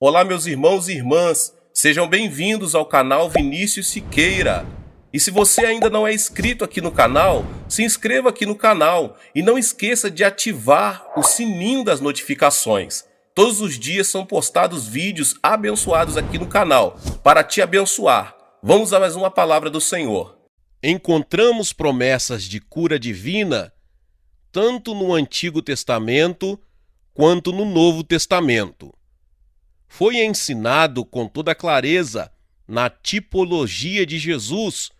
Olá, meus irmãos e irmãs, sejam bem-vindos ao canal Vinícius Siqueira. E se você ainda não é inscrito aqui no canal, se inscreva aqui no canal e não esqueça de ativar o sininho das notificações. Todos os dias são postados vídeos abençoados aqui no canal para te abençoar. Vamos a mais uma palavra do Senhor. Encontramos promessas de cura divina tanto no Antigo Testamento quanto no Novo Testamento. Foi ensinado com toda clareza na tipologia de Jesus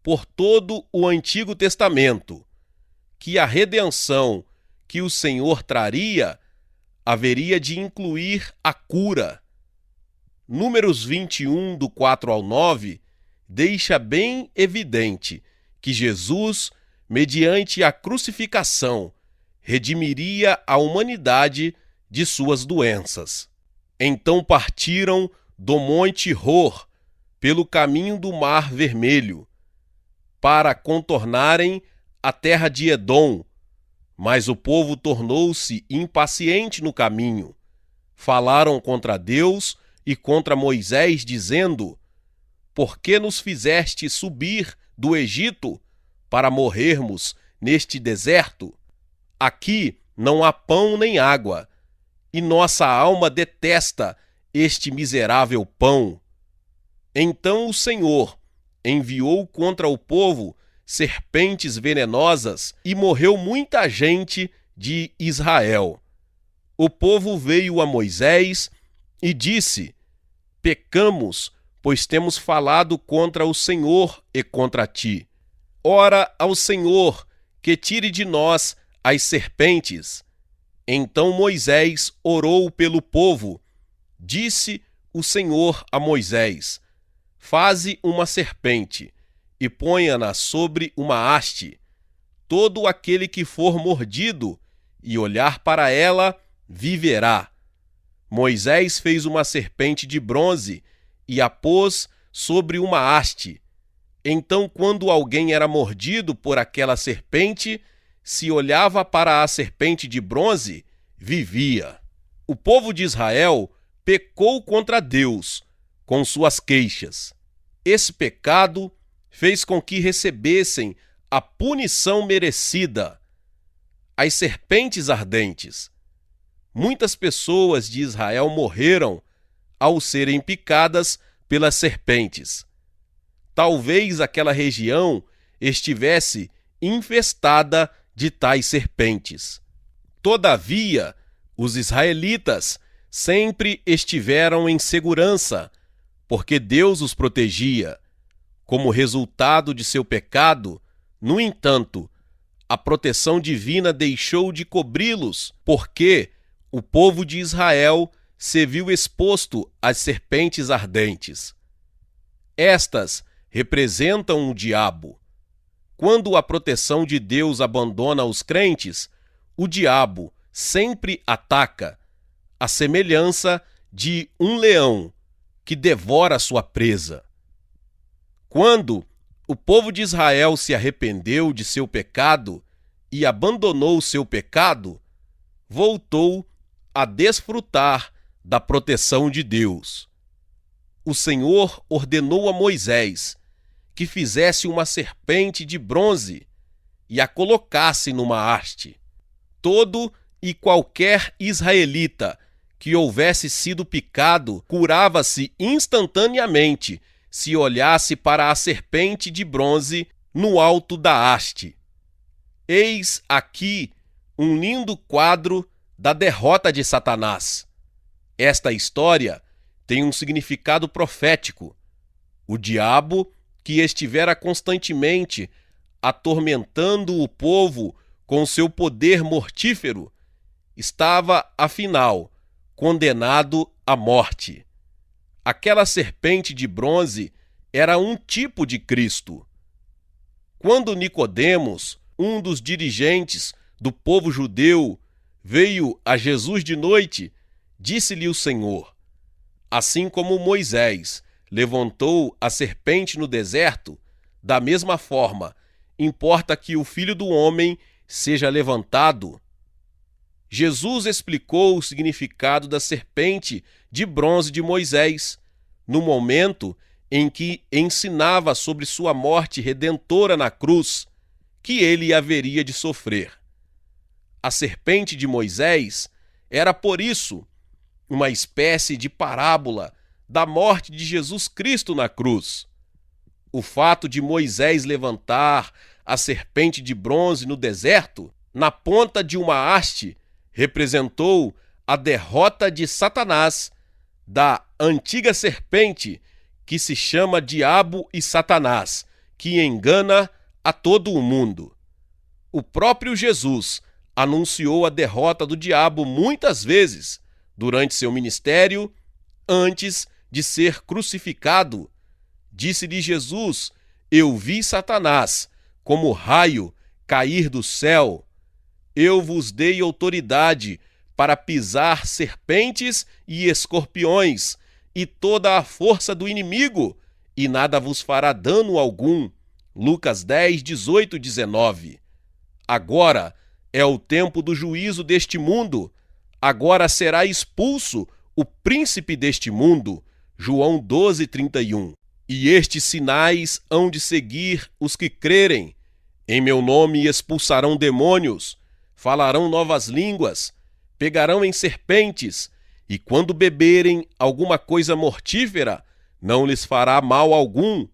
por todo o Antigo Testamento que a redenção que o Senhor traria haveria de incluir a cura. Números 21, do 4 ao 9, deixa bem evidente que Jesus, mediante a crucificação, redimiria a humanidade de suas doenças. Então partiram do Monte Hor, pelo caminho do Mar Vermelho, para contornarem a terra de Edom. Mas o povo tornou-se impaciente no caminho. Falaram contra Deus e contra Moisés, dizendo: Por que nos fizeste subir do Egito para morrermos neste deserto? Aqui não há pão nem água, e nossa alma detesta este miserável pão. Então o Senhor enviou contra o povo serpentes venenosas e morreu muita gente de Israel. O povo veio a Moisés e disse: Pecamos, pois temos falado contra o Senhor e contra ti. Ora ao Senhor que tire de nós as serpentes. Então Moisés orou pelo povo. Disse o Senhor a Moisés: Faze uma serpente e ponha-na sobre uma haste. Todo aquele que for mordido e olhar para ela viverá. Moisés fez uma serpente de bronze e a pôs sobre uma haste. Então, quando alguém era mordido por aquela serpente, se olhava para a serpente de bronze, vivia. O povo de Israel pecou contra Deus com suas queixas. Esse pecado fez com que recebessem a punição merecida, as serpentes ardentes. Muitas pessoas de Israel morreram ao serem picadas pelas serpentes. Talvez aquela região estivesse infestada de tais serpentes. Todavia, os israelitas sempre estiveram em segurança, porque Deus os protegia. Como resultado de seu pecado, no entanto, a proteção divina deixou de cobri-los, porque o povo de Israel se viu exposto às serpentes ardentes. Estas representam o diabo. Quando a proteção de Deus abandona os crentes, o diabo sempre ataca, à semelhança de um leão que devora sua presa. Quando o povo de Israel se arrependeu de seu pecado e abandonou seu pecado, voltou a desfrutar da proteção de Deus. O Senhor ordenou a Moisés que fizesse uma serpente de bronze e a colocasse numa haste. Todo e qualquer israelita que houvesse sido picado curava-se instantaneamente se olhasse para a serpente de bronze no alto da haste. Eis aqui um lindo quadro da derrota de Satanás. Esta história tem um significado profético. O diabo, que estivera constantemente atormentando o povo com seu poder mortífero, estava, afinal, condenado à morte. Aquela serpente de bronze era um tipo de Cristo. Quando Nicodemos, um dos dirigentes do povo judeu, veio a Jesus de noite, disse-lhe o Senhor: Assim como Moisés levantou a serpente no deserto, da mesma forma, importa que o Filho do Homem seja levantado. Jesus explicou o significado da serpente de bronze de Moisés, no momento em que ensinava sobre sua morte redentora na cruz, que ele haveria de sofrer. A serpente de Moisés era, por isso, uma espécie de parábola da morte de Jesus Cristo na cruz. O fato de Moisés levantar a serpente de bronze no deserto, na ponta de uma haste, representou a derrota de Satanás, da antiga serpente que se chama Diabo e Satanás, que engana a todo o mundo. O próprio Jesus anunciou a derrota do diabo muitas vezes durante seu ministério, antes de ser crucificado. Disse-lhe Jesus: eu vi Satanás, como raio, cair do céu. Eu vos dei autoridade para pisar serpentes e escorpiões, e toda a força do inimigo, e nada vos fará dano algum. Lucas 10, 18 e 19. Agora é o tempo do juízo deste mundo. Agora será expulso o príncipe deste mundo. João 12, 31. E estes sinais hão de seguir os que crerem. Em meu nome expulsarão demônios, falarão novas línguas, pegarão em serpentes, e quando beberem alguma coisa mortífera, não lhes fará mal algum.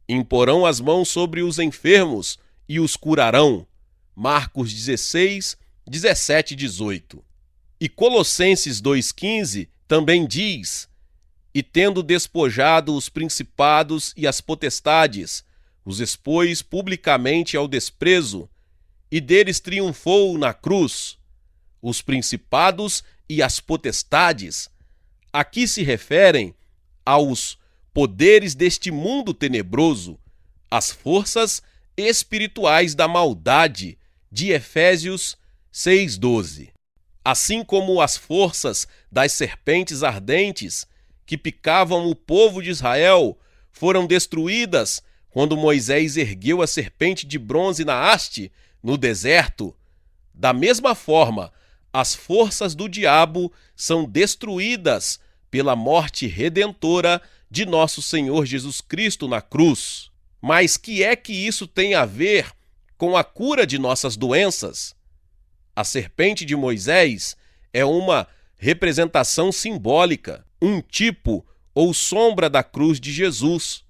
Imporão as mãos sobre os enfermos e os curarão. Marcos 16, 17 e 18. E Colossenses 2,15 também diz: e tendo despojado os principados e as potestades, os expôs publicamente ao desprezo, e deles triunfou na cruz. Os principados e as potestades aqui se referem aos poderes deste mundo tenebroso, as forças espirituais da maldade, de Efésios 6,12. Assim como as forças das serpentes ardentes que picavam o povo de Israel foram destruídas quando Moisés ergueu a serpente de bronze na haste no deserto, da mesma forma, as forças do diabo são destruídas pela morte redentora de nosso Senhor Jesus Cristo na cruz. Mas que é que isso tem a ver com a cura de nossas doenças? A serpente de Moisés é uma representação simbólica, um tipo ou sombra da cruz de Jesus.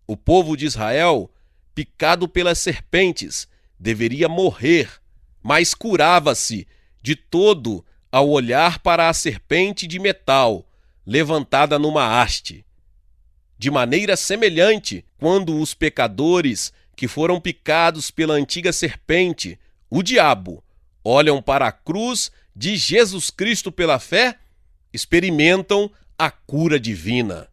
O povo de Israel, picado pelas serpentes, deveria morrer, mas curava-se de todo ao olhar para a serpente de metal levantada numa haste. De maneira semelhante, quando os pecadores que foram picados pela antiga serpente, o diabo, olham para a cruz de Jesus Cristo pela fé, experimentam a cura divina.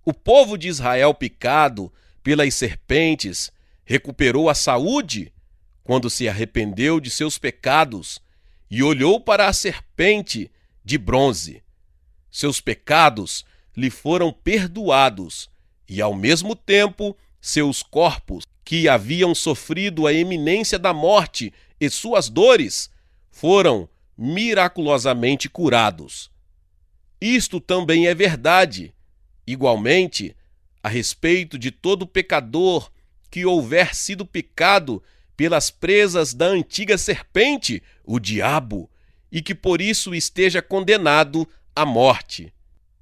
O povo de Israel picado pelas serpentes recuperou a saúde quando se arrependeu de seus pecados e olhou para a serpente de bronze. Seus pecados lhe foram perdoados e, ao mesmo tempo, seus corpos, que haviam sofrido a iminência da morte e suas dores, foram miraculosamente curados. Isto também é verdade, igualmente, a respeito de todo pecador que houver sido picado pelas presas da antiga serpente, o diabo, e que por isso esteja condenado à morte.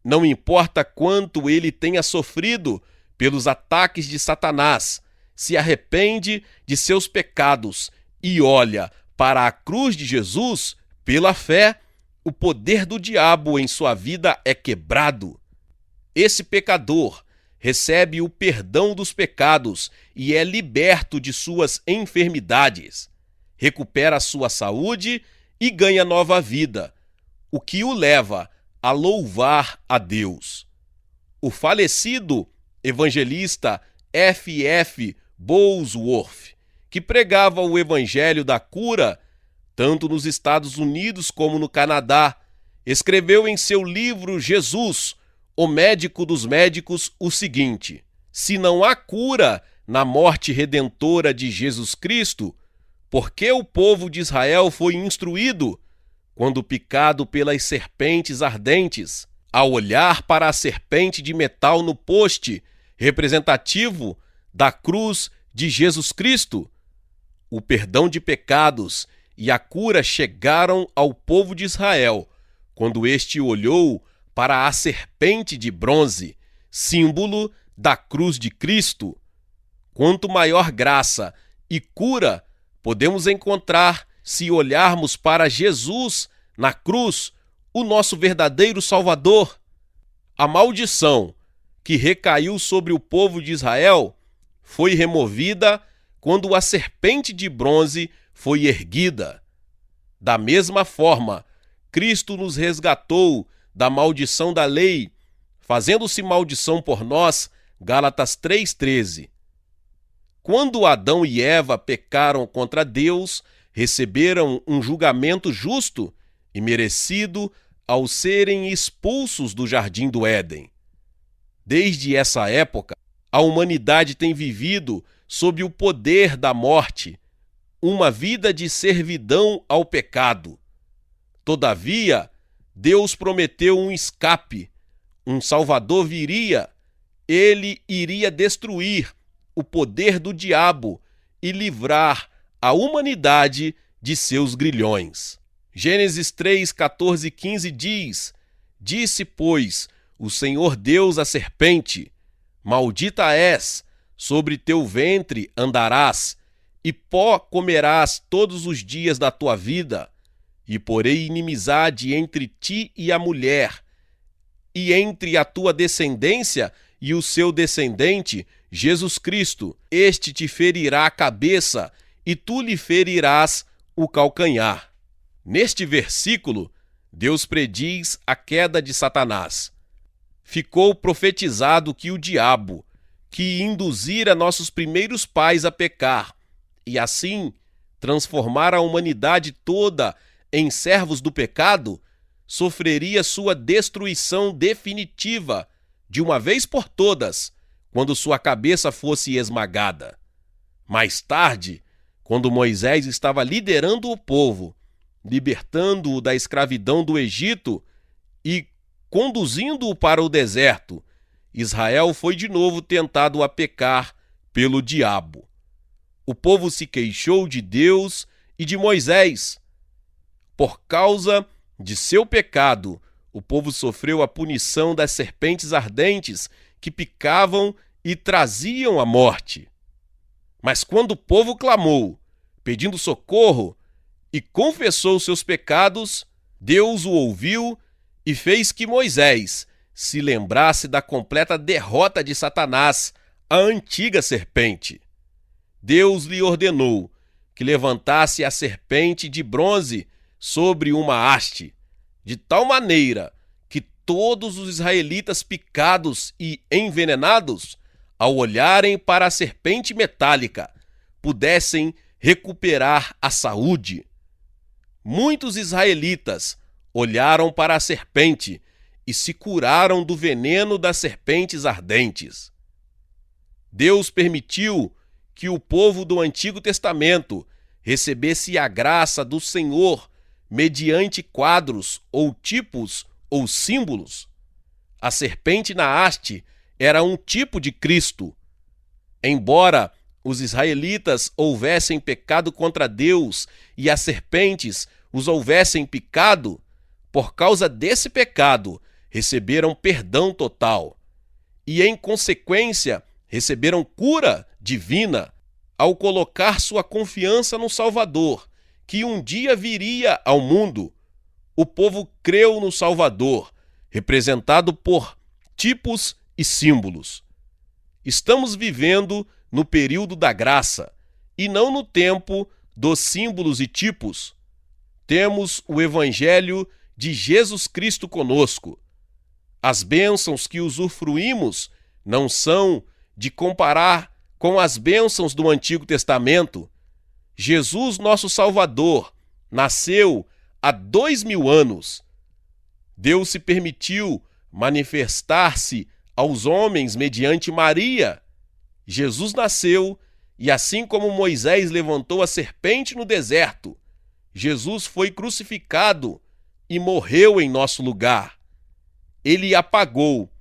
Não importa quanto ele tenha sofrido pelos ataques de Satanás, se arrepende de seus pecados e olha para a cruz de Jesus, pela fé, o poder do diabo em sua vida é quebrado. Esse pecador recebe o perdão dos pecados e é liberto de suas enfermidades, recupera sua saúde e ganha nova vida, o que o leva a louvar a Deus. O falecido evangelista F.F. Bosworth, que pregava o evangelho da cura, tanto nos Estados Unidos como no Canadá, escreveu em seu livro Jesus, o médico dos médicos, o seguinte: se não há cura na morte redentora de Jesus Cristo, por que o povo de Israel foi instruído, quando picado pelas serpentes ardentes, Ao olhar para a serpente de metal no poste, representativo da cruz de Jesus Cristo, o perdão de pecados e a cura chegaram ao povo de Israel, quando este olhou para a serpente de bronze, símbolo da cruz de Cristo. Quanto maior graça e cura podemos encontrar se olharmos para Jesus na cruz, o nosso verdadeiro Salvador. A maldição que recaiu sobre o povo de Israel foi removida quando a serpente de bronze foi erguida. Da mesma forma, Cristo nos resgatou da maldição da lei, fazendo-se maldição por nós, Gálatas 3,13. Quando Adão e Eva pecaram contra Deus, receberam um julgamento justo e merecido ao serem expulsos do jardim do Éden. Desde essa época, a humanidade tem vivido sob o poder da morte, uma vida de servidão ao pecado. Todavia, Deus prometeu um escape, um Salvador viria, ele iria destruir o poder do diabo e livrar a humanidade de seus grilhões. Gênesis 3, 14 e 15 diz: Disse, pois, o Senhor Deus à serpente: Maldita és, sobre teu ventre andarás, e pó comerás todos os dias da tua vida, e porei inimizade entre ti e a mulher, e entre a tua descendência e o seu descendente, Jesus Cristo. Este te ferirá a cabeça, e tu lhe ferirás o calcanhar. Neste versículo, Deus prediz a queda de Satanás. Ficou profetizado que o diabo, que induzira nossos primeiros pais a pecar, e assim transformar a humanidade toda em servos do pecado, sofreria sua destruição definitiva, de uma vez por todas, quando sua cabeça fosse esmagada. Mais tarde, quando Moisés estava liderando o povo, libertando-o da escravidão do Egito e conduzindo-o para o deserto, Israel foi de novo tentado a pecar pelo diabo. O povo se queixou de Deus e de Moisés. Por causa de seu pecado, o povo sofreu a punição das serpentes ardentes que picavam e traziam a morte. Mas quando o povo clamou, pedindo socorro, e confessou seus pecados, Deus o ouviu e fez que Moisés se lembrasse da completa derrota de Satanás, a antiga serpente. Deus lhe ordenou que levantasse a serpente de bronze sobre uma haste, de tal maneira que todos os israelitas picados e envenenados, ao olharem para a serpente metálica, pudessem recuperar a saúde. Muitos israelitas olharam para a serpente e se curaram do veneno das serpentes ardentes. Deus permitiu que o povo do Antigo Testamento recebesse a graça do Senhor mediante quadros ou tipos ou símbolos. A serpente na haste era um tipo de Cristo. Embora os israelitas houvessem pecado contra Deus e as serpentes os houvessem picado, por causa desse pecado receberam perdão total e, em consequência, receberam cura divina ao colocar sua confiança no Salvador, que um dia viria ao mundo. O povo creu no Salvador, representado por tipos e símbolos. Estamos vivendo no período da graça e não no tempo dos símbolos e tipos. Temos o Evangelho de Jesus Cristo conosco. As bênçãos que usufruímos não são de comparar com as bênçãos do Antigo Testamento. Jesus, nosso Salvador, nasceu há 2000 anos. Deus se permitiu manifestar-se aos homens mediante Maria. Jesus nasceu e, assim como Moisés levantou a serpente no deserto, Jesus foi crucificado e morreu em nosso lugar. ele apagou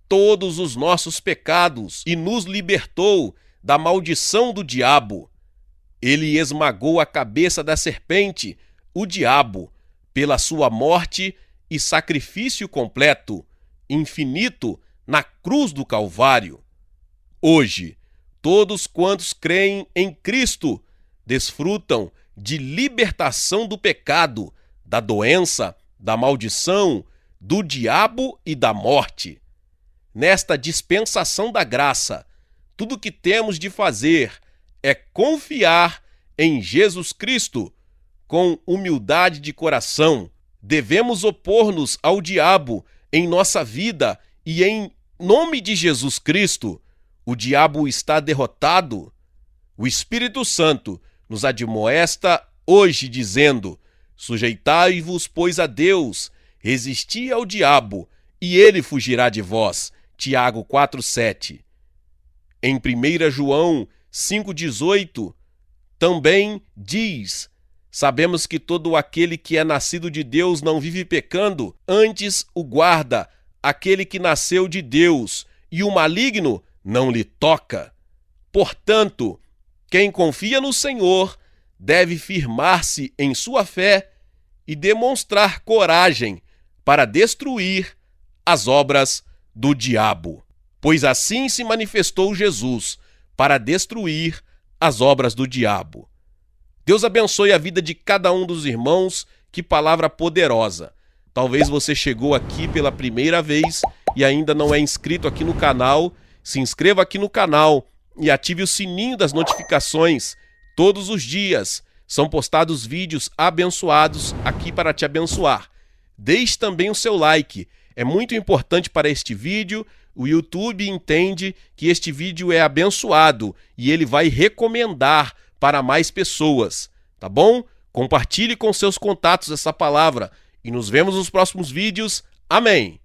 todos os nossos pecados e nos libertou da maldição do diabo. Ele esmagou a cabeça da serpente, o diabo, pela sua morte e sacrifício completo, infinito, na cruz do Calvário. Hoje, todos quantos creem em Cristo desfrutam de libertação do pecado, da doença, da maldição, do diabo e da morte. Nesta dispensação da graça, tudo o que temos de fazer é confiar em Jesus Cristo com humildade de coração. Devemos opor-nos ao diabo em nossa vida e em nome de Jesus Cristo, o diabo está derrotado. O Espírito Santo nos admoesta hoje dizendo: sujeitai-vos, pois, a Deus, resisti ao diabo, e ele fugirá de vós. Tiago 4,7. Em 1 João 5,18, também diz: sabemos que todo aquele que é nascido de Deus não vive pecando, antes o guarda aquele que nasceu de Deus, e o maligno não lhe toca. Portanto, quem confia no Senhor deve firmar-se em sua fé e demonstrar coragem para destruir as obras do diabo. Pois assim se manifestou Jesus, para destruir as obras do diabo. Deus abençoe a vida de cada um dos irmãos. Que palavra poderosa. Talvez você chegou aqui pela primeira vez e ainda não é inscrito aqui no canal. Se inscreva aqui no canal e ative o sininho das notificações. Todos os dias são postados vídeos abençoados aqui para te abençoar. Deixe também o seu like. É muito importante para este vídeo. O YouTube entende que este vídeo é abençoado e ele vai recomendar para mais pessoas, tá bom? Compartilhe com seus contatos essa palavra e nos vemos nos próximos vídeos. Amém!